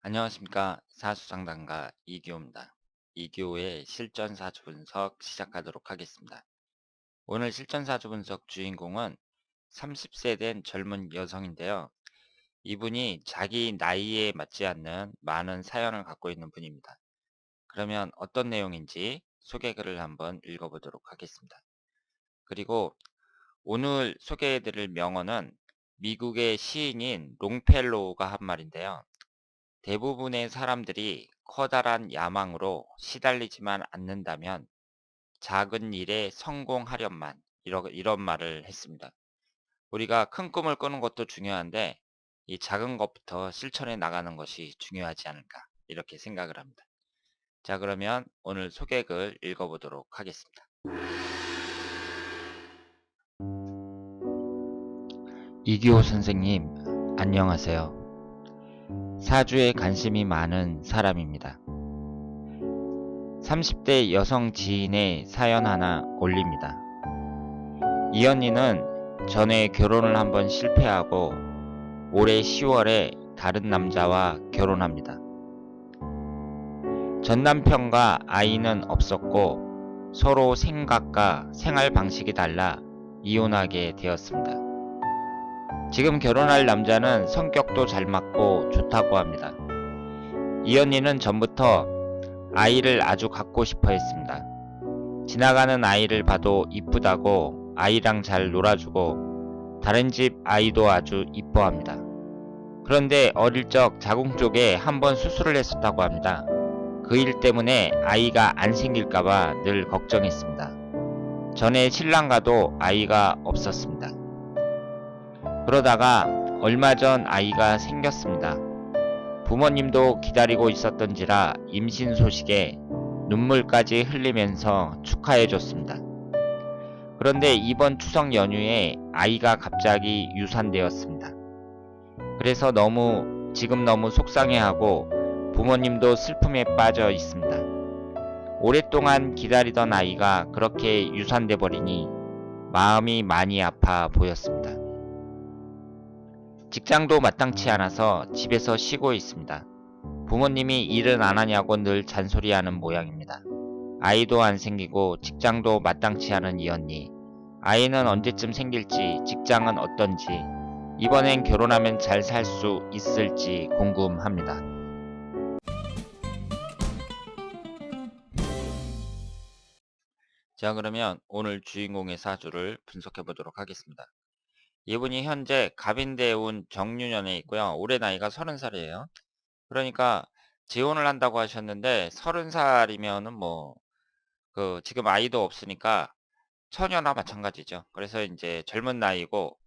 안녕하십니까. 사수상담가 이기호입니다. 이기호의 실전사주 분석 시작하도록 하겠습니다. 오늘 실전사주 분석 주인공은 30세 된 젊은 여성인데요. 이분이 자기 나이에 맞지 않는 많은 사연을 갖고 있는 분입니다. 그러면 어떤 내용인지 소개글을 한번 읽어보도록 하겠습니다. 그리고 오늘 소개해드릴 명언은 미국의 시인인 롱펠로우가 한 말인데요. 대부분의 사람들이 커다란 야망으로 시달리지만 않는다면 작은 일에 성공하련만 이런 말을 했습니다. 우리가 큰 꿈을 꾸는 것도 중요한데 이 작은 것부터 실천해 나가는 것이 중요하지 않을까 이렇게 생각을 합니다. 자, 그러면 오늘 소개글 읽어보도록 하겠습니다. 이기호 선생님, 안녕하세요. 사주에 관심이 많은 사람입니다. 30대 여성 지인의 사연 하나 올립니다. 이 언니는 전에 결혼을 한번 실패하고 올해 10월에 다른 남자와 결혼합니다. 전 남편과 아이는 없었고 서로 생각과 생활 방식이 달라 이혼하게 되었습니다. 지금 결혼할 남자는 성격도 잘 맞고 좋다고 합니다. 이 언니는 전부터 아이를 아주 갖고 싶어 했습니다. 지나가는 아이를 봐도 이쁘다고 아이랑 잘 놀아주고 다른 집 아이도 아주 이뻐합니다. 그런데 어릴 적 자궁 쪽에 한번 수술을 했었다고 합니다. 그 일 때문에 아이가 안 생길까봐 늘 걱정했습니다. 전에 신랑과도 아이가 없었습니다. 그러다가 얼마 전 아이가 생겼습니다. 부모님도 기다리고 있었던지라 임신 소식에 눈물까지 흘리면서 축하해줬습니다. 그런데 이번 추석 연휴에 아이가 갑자기 유산되었습니다. 그래서 지금 너무 속상해하고 부모님도 슬픔에 빠져 있습니다. 오랫동안 기다리던 아이가 그렇게 유산돼 버리니 마음이 많이 아파 보였습니다. 직장도 마땅치 않아서 집에서 쉬고 있습니다. 부모님이 일은 안 하냐고 늘 잔소리하는 모양입니다. 아이도 안 생기고 직장도 마땅치 않은 이 언니. 아이는 언제쯤 생길지, 직장은 어떤지, 이번엔 결혼하면 잘 살 수 있을지 궁금합니다. 자, 그러면 오늘 주인공의 사주를 분석해 보도록 하겠습니다. 이분이 현재 갑인대운 정유년에 있고요. 올해 나이가 30살이에요. 그러니까 재혼을 한다고 하셨는데 30살이면은 지금 아이도 없으니까 처녀나 마찬가지죠. 그래서 이제 젊은 나이고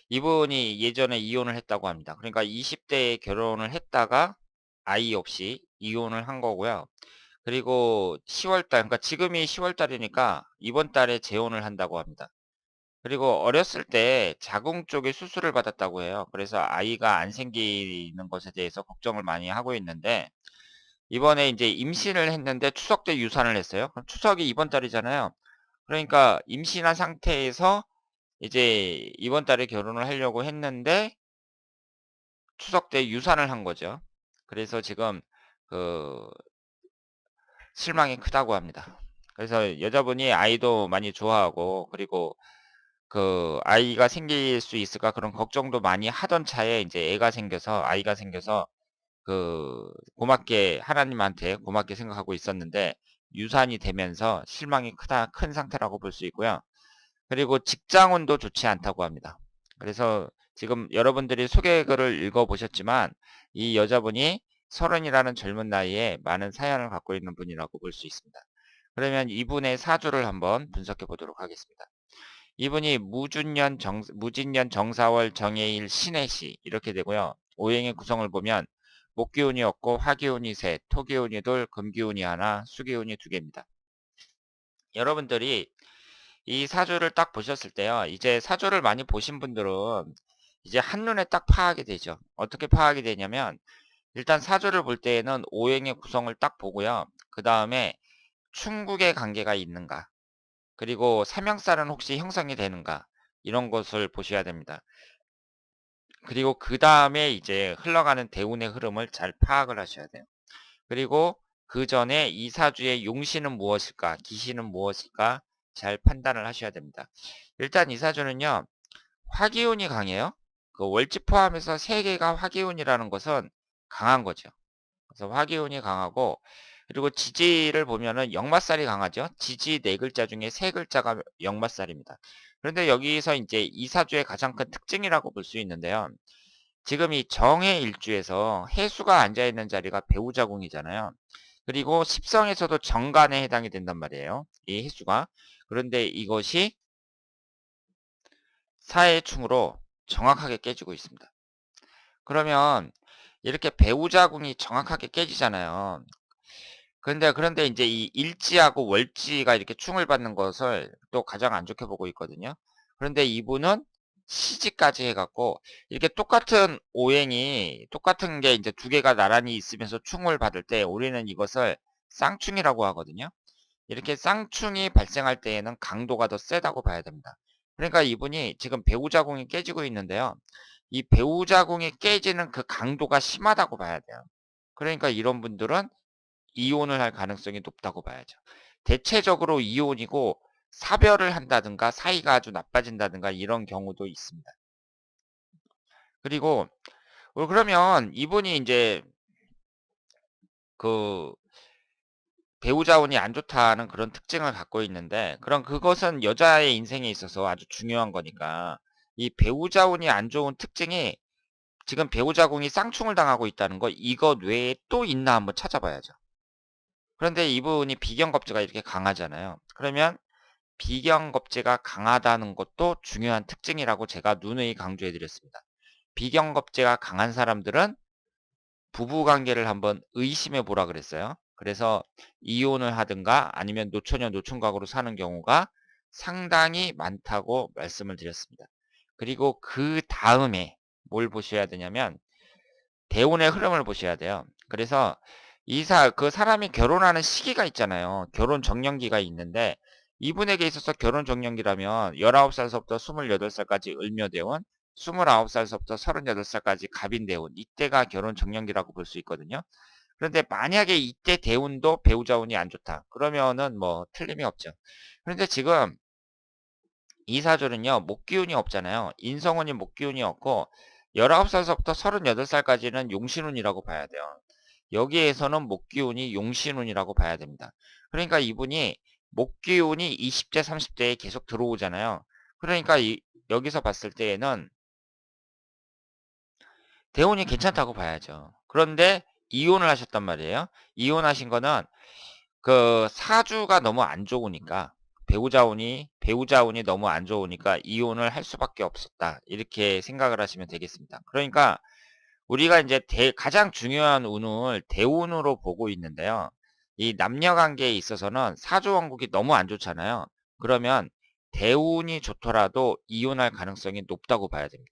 이분이 예전에 이혼을 했다고 합니다. 그러니까 20대에 결혼을 했다가 아이 없이 이혼을 한 거고요. 그리고 10월 달, 그러니까 지금이 10월 달이니까 이번 달에 재혼을 한다고 합니다. 그리고 어렸을 때 자궁 쪽에 수술을 받았다고 해요. 그래서 아이가 안 생기는 것에 대해서 걱정을 많이 하고 있는데 이번에 이제 임신을 했는데 추석 때 유산을 했어요. 그럼 추석이 이번 달이잖아요. 그러니까 임신한 상태에서 이제 이번 달에 결혼을 하려고 했는데 추석 때 유산을 한 거죠. 그래서 지금 그 실망이 크다고 합니다. 그래서 여자분이 아이도 많이 좋아하고 그리고 그 아이가 생길 수 있을까 그런 걱정도 많이 하던 차에 이제 아이가 생겨서 고맙게 하나님한테 고맙게 생각하고 있었는데 유산이 되면서 실망이 큰 상태라고 볼 수 있고요. 그리고 직장운도 좋지 않다고 합니다. 그래서 지금 여러분들이 소개글을 읽어보셨지만 이 여자분이 30이라는 젊은 나이에 많은 사연을 갖고 있는 분이라고 볼 수 있습니다. 그러면 이분의 사주를 한번 분석해 보도록 하겠습니다. 이분이 무진년 정사월 정해일 신해시 이렇게 되고요. 오행의 구성을 보면 목기운이 없고 화기운이 셋, 토기운이 둘, 금기운이 하나, 수기운이 두 개입니다. 여러분들이 이 사주를 딱 보셨을 때요. 이제 사주를 많이 보신 분들은 이제 한눈에 딱 파악이 되죠. 어떻게 파악이 되냐면 일단 사주를 볼 때에는 오행의 구성을 딱 보고요. 그 다음에 충국의 관계가 있는가, 그리고 삼형살은 혹시 형성이 되는가 이런 것을 보셔야 됩니다. 그리고 그다음에 이제 흘러가는 대운의 흐름을 잘 파악을 하셔야 돼요. 그리고 그 전에 이 사주의 용신은 무엇일까? 기신은 무엇일까? 잘 판단을 하셔야 됩니다. 일단 이 사주는요. 화기운이 강해요. 그 월지 포함해서 3개가 화기운이라는 것은 강한 거죠. 그래서 화기운이 강하고 그리고 지지를 보면은 역마살이 강하죠. 지지 4글자 중에 3글자가 역마살입니다. 그런데 여기서 이제 이 사주의 가장 큰 특징이라고 볼 수 있는데요. 지금 이 정해 일주에서 해수가 앉아 있는 자리가 배우자궁이잖아요. 그리고 십성에서도 정간에 해당이 된단 말이에요. 이 해수가. 그런데 이것이 사해충으로 정확하게 깨지고 있습니다. 그러면 이렇게 배우자궁이 정확하게 깨지잖아요. 그런데 이제 이 일지하고 월지가 이렇게 충을 받는 것을 또 가장 안 좋게 보고 있거든요. 그런데 이분은 시지까지 해갖고 이렇게 똑같은 오행이 똑같은 게 이제 2개가 나란히 있으면서 충을 받을 때 우리는 이것을 쌍충이라고 하거든요. 이렇게 쌍충이 발생할 때에는 강도가 더 세다고 봐야 됩니다. 그러니까 이분이 지금 배우자궁이 깨지고 있는데요. 이 배우자궁이 깨지는 그 강도가 심하다고 봐야 돼요. 그러니까 이런 분들은 이혼을 할 가능성이 높다고 봐야죠. 대체적으로 이혼이고 사별을 한다든가 사이가 아주 나빠진다든가 이런 경우도 있습니다. 그리고 그러면 이분이 이제 그 배우자운이 안 좋다는 그런 특징을 갖고 있는데 그럼 그것은 여자의 인생에 있어서 아주 중요한 거니까 이 배우자운이 안 좋은 특징이 지금 배우자궁이 쌍충을 당하고 있다는 거 이것 외에 또 있나 한번 찾아봐야죠. 그런데 이분이 비견겁제가 이렇게 강하잖아요. 그러면 비경겁제가 강하다는 것도 중요한 특징이라고 제가 누누이 강조해 드렸습니다. 비경겁제가 강한 사람들은 부부관계를 한번 의심해 보라 그랬어요. 그래서 이혼을 하든가 아니면 노처녀 노총각으로 사는 경우가 상당히 많다고 말씀을 드렸습니다. 그리고 그 다음에 뭘 보셔야 되냐면 대운의 흐름을 보셔야 돼요. 그래서 그 사람이 결혼하는 시기가 있잖아요. 결혼 정년기가 있는데 이분에게 있어서 결혼 정년기라면 19살서부터 28살까지 을묘대운, 29살서부터 38살까지 갑인대운, 이때가 결혼 정년기라고 볼 수 있거든요. 그런데 만약에 이때 대운도 배우자운이 안 좋다. 그러면은 뭐 틀림이 없죠. 그런데 지금 이 사주는요, 목기운이 없잖아요. 인성운이 목기운이 없고 19살서부터 38살까지는 용신운이라고 봐야 돼요. 여기에서는 목기운이 용신운이라고 봐야 됩니다. 그러니까 이분이 목기운이 20대, 30대에 계속 들어오잖아요. 그러니까 여기서 봤을 때에는 대운이 괜찮다고 봐야죠. 그런데 이혼을 하셨단 말이에요. 이혼하신 거는 그 사주가 너무 안 좋으니까 배우자운이 너무 안 좋으니까 이혼을 할 수밖에 없었다. 이렇게 생각을 하시면 되겠습니다. 그러니까 우리가 이제 가장 중요한 운을 대운으로 보고 있는데요. 이 남녀 관계에 있어서는 사주 원국이 너무 안 좋잖아요. 그러면 대운이 좋더라도 이혼할 가능성이 높다고 봐야 됩니다.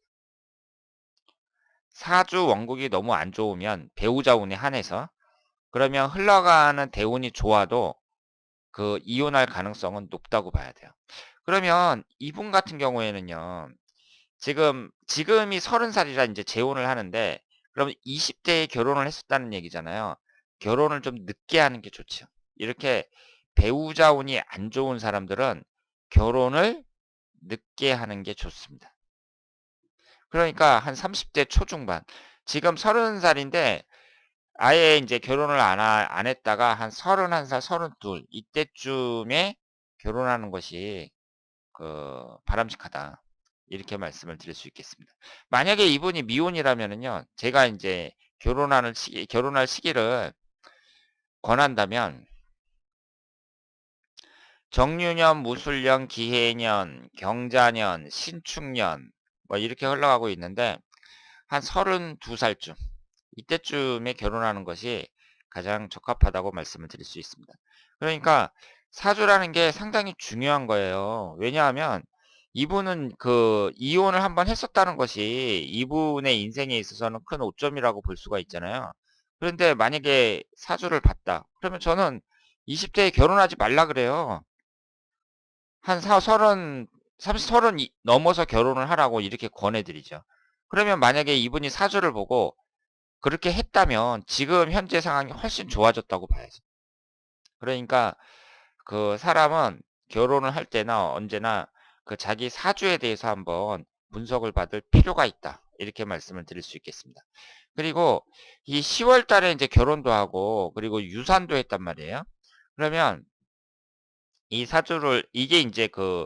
사주 원국이 너무 안 좋으면 배우자 운에 한해서 그러면 흘러가는 대운이 좋아도 그 이혼할 가능성은 높다고 봐야 돼요. 그러면 이분 같은 경우에는요. 지금이 30살이라 이제 재혼을 하는데 그러면 20대에 결혼을 했었다는 얘기잖아요. 결혼을 좀 늦게 하는 게 좋죠. 이렇게 배우자 운이 안 좋은 사람들은 결혼을 늦게 하는 게 좋습니다. 그러니까 한 30대 초중반. 지금 30살인데 아예 이제 결혼을 안 했다가 한 31살, 32 이때쯤에 결혼하는 것이 바람직하다. 이렇게 말씀을 드릴 수 있겠습니다. 만약에 이분이 미혼이라면은요, 제가 이제 결혼할 시기를 권한다면, 정유년, 무술년, 기해년, 경자년, 신축년, 뭐 이렇게 흘러가고 있는데, 한 32살쯤, 이때쯤에 결혼하는 것이 가장 적합하다고 말씀을 드릴 수 있습니다. 그러니까 사주라는 게 상당히 중요한 거예요. 왜냐하면 이분은 그 이혼을 한번 했었다는 것이 이분의 인생에 있어서는 큰 오점이라고 볼 수가 있잖아요. 그런데 만약에 사주를 봤다. 그러면 저는 20대에 결혼하지 말라 그래요. 한 서른 넘어서 결혼을 하라고 이렇게 권해드리죠. 그러면 만약에 이분이 사주를 보고 그렇게 했다면 지금 현재 상황이 훨씬 좋아졌다고 봐야죠. 그러니까 그 사람은 결혼을 할 때나 언제나 그 자기 사주에 대해서 한번 분석을 받을 필요가 있다. 이렇게 말씀을 드릴 수 있겠습니다. 그리고 이 10월 달에 이제 결혼도 하고 그리고 유산도 했단 말이에요. 그러면 이 사주를 이게 이제 그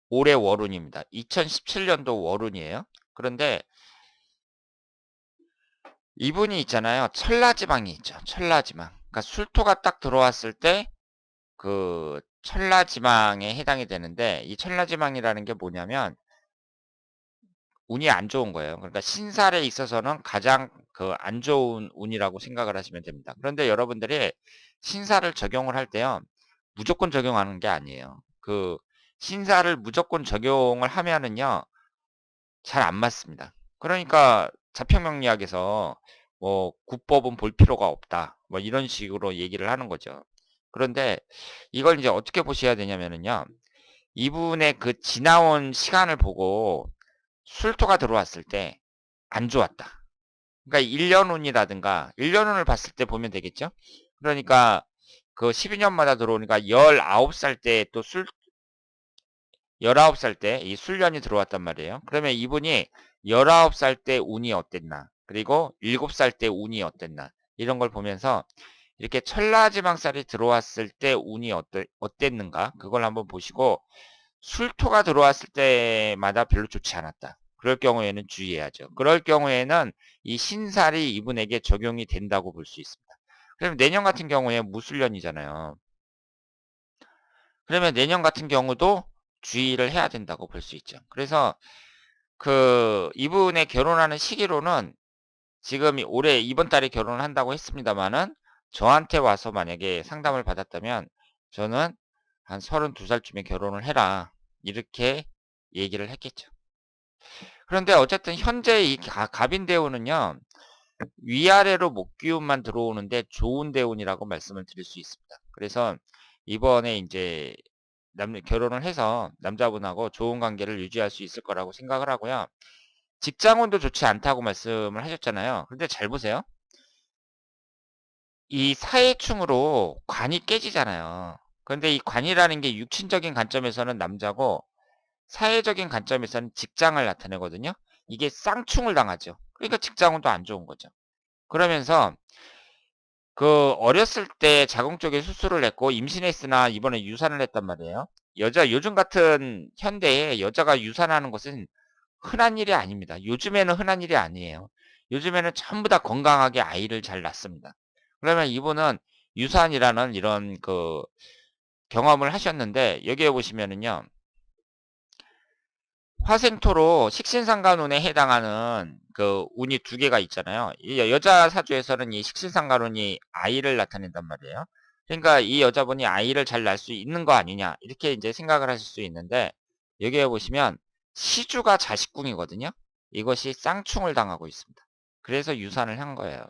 올해 월운입니다. 2017년도 월운이에요. 그런데 이분이 있잖아요. 천라지방이 있죠. 천라지방. 그러니까 술토가 딱 들어왔을 때 그 천라지방에 해당이 되는데 이 천라지방이라는 게 뭐냐면 운이 안 좋은 거예요. 그러니까 신살에 있어서는 가장 그 안 좋은 운이라고 생각을 하시면 됩니다. 그런데 여러분들이 신살을 적용을 할 때요. 무조건 적용하는 게 아니에요. 그 신살을 무조건 적용을 하면은요. 잘 안 맞습니다. 그러니까 자평명리학에서 뭐 "구법은 볼 필요가 없다." 뭐 이런 식으로 얘기를 하는 거죠. 그런데 이걸 이제 어떻게 보셔야 되냐면은요. 이분의 그 지나온 시간을 보고 술토가 들어왔을 때 안 좋았다. 그러니까 1년 운이라든가 1년 운을 봤을 때 보면 되겠죠? 그러니까 그 12 년마다 들어오니까 19살 때 또 술 19살 때 이 술년이 들어왔단 말이에요. 그러면 이분이 19살 때 운이 어땠나, 그리고 7살 때 운이 어땠나 이런 걸 보면서 이렇게 천라지방살이 들어왔을 때 운이 어땠는가 그걸 한번 보시고 술토가 들어왔을 때마다 별로 좋지 않았다. 그럴 경우에는 주의해야죠. 그럴 경우에는 이 신살이 이분에게 적용이 된다고 볼 수 있습니다. 그러면 내년 같은 경우에 무술년이잖아요. 그러면 내년 같은 경우도 주의를 해야 된다고 볼 수 있죠. 그래서 그 이분의 결혼하는 시기로는 지금 올해 이번 달에 결혼을 한다고 했습니다마는 저한테 와서 만약에 상담을 받았다면 저는 한 32 살쯤에 결혼을 해라. 이렇게 얘기를 했겠죠. 그런데 어쨌든 현재 이 갑인대운은요. 위아래로 목기운만 들어오는데 좋은 대운이라고 말씀을 드릴 수 있습니다. 그래서 이번에 이제 결혼을 해서 남자분하고 좋은 관계를 유지할 수 있을 거라고 생각을 하고요. 직장운도 좋지 않다고 말씀을 하셨잖아요. 근데 잘 보세요. 이 사회충으로 관이 깨지잖아요. 그런데 이 관이라는 게 육친적인 관점에서는 남자고 사회적인 관점에서는 직장을 나타내거든요. 이게 쌍충을 당하죠. 그러니까 직장운도 안 좋은 거죠. 그러면서 그 어렸을 때 자궁 쪽에 수술을 했고 임신했으나 이번에 유산을 했단 말이에요. 요즘 같은 현대에 여자가 유산하는 것은 흔한 일이 아닙니다. 요즘에는 흔한 일이 아니에요. 요즘에는 전부 다 건강하게 아이를 잘 낳습니다. 그러면 이분은 유산이라는 이런 그 경험을 하셨는데 여기에 보시면은요. 화생토로 식신상간운에 해당하는 그 운이 두 개가 있잖아요. 이 여자 사주에서는 이 식신상간운이 아이를 나타낸단 말이에요. 그러니까 이 여자분이 아이를 잘 낳을 수 있는 거 아니냐 이렇게 이제 생각을 하실 수 있는데 여기에 보시면 시주가 자식궁이거든요. 이것이 쌍충을 당하고 있습니다. 그래서 유산을 한 거예요.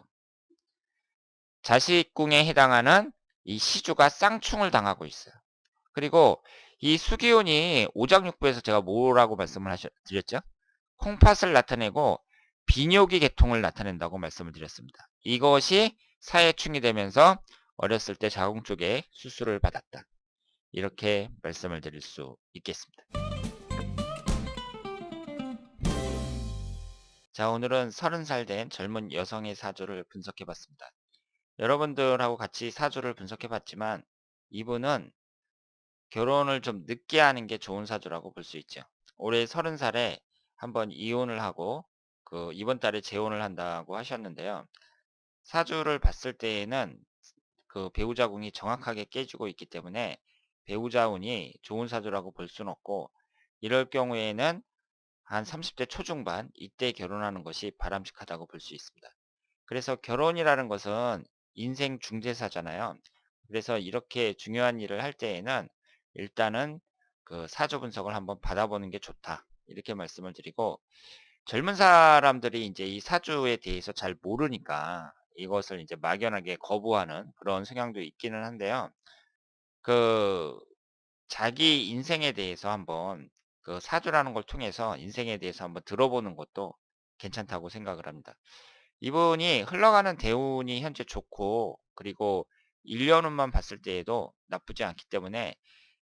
자식궁에 해당하는 이 시주가 쌍충을 당하고 있어요. 그리고 이 수기운이 오장육부에서 제가 뭐라고 말씀을 드렸죠? 콩팥을 나타내고 비뇨기 계통을 나타낸다고 말씀을 드렸습니다. 이것이 사회충이 되면서 어렸을 때 자궁 쪽에 수술을 받았다. 이렇게 말씀을 드릴 수 있겠습니다. 자, 오늘은 30살 된 젊은 여성의 사주를 분석해 봤습니다. 여러분들하고 같이 사주를 분석해 봤지만 이분은 결혼을 좀 늦게 하는 게 좋은 사주라고 볼 수 있죠. 올해 30살에 한번 이혼을 하고 그 이번 달에 재혼을 한다고 하셨는데요. 사주를 봤을 때에는 그 배우자 궁이 정확하게 깨지고 있기 때문에 배우자 운이 좋은 사주라고 볼 수는 없고 이럴 경우에는 한 30대 초중반 이때 결혼하는 것이 바람직하다고 볼 수 있습니다. 그래서 결혼이라는 것은 인생 중대사잖아요. 그래서 이렇게 중요한 일을 할 때에는 일단은 그 사주 분석을 한번 받아보는 게 좋다. 이렇게 말씀을 드리고 젊은 사람들이 이제 이 사주에 대해서 잘 모르니까 이것을 이제 막연하게 거부하는 그런 성향도 있기는 한데요. 그 자기 인생에 대해서 한번 그 사주라는 걸 통해서 인생에 대해서 한번 들어보는 것도 괜찮다고 생각을 합니다. 이분이 흘러가는 대운이 현재 좋고 그리고 1년 후만 봤을 때에도 나쁘지 않기 때문에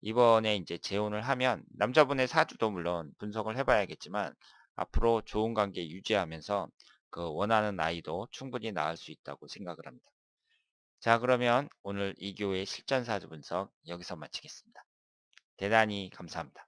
이번에 이제 재혼을 하면 남자분의 사주도 물론 분석을 해 봐야겠지만 앞으로 좋은 관계 유지하면서 그 원하는 아이도 충분히 낳을 수 있다고 생각을 합니다. 자, 그러면 오늘 이교의 실전 사주 분석 여기서 마치겠습니다. 대단히 감사합니다.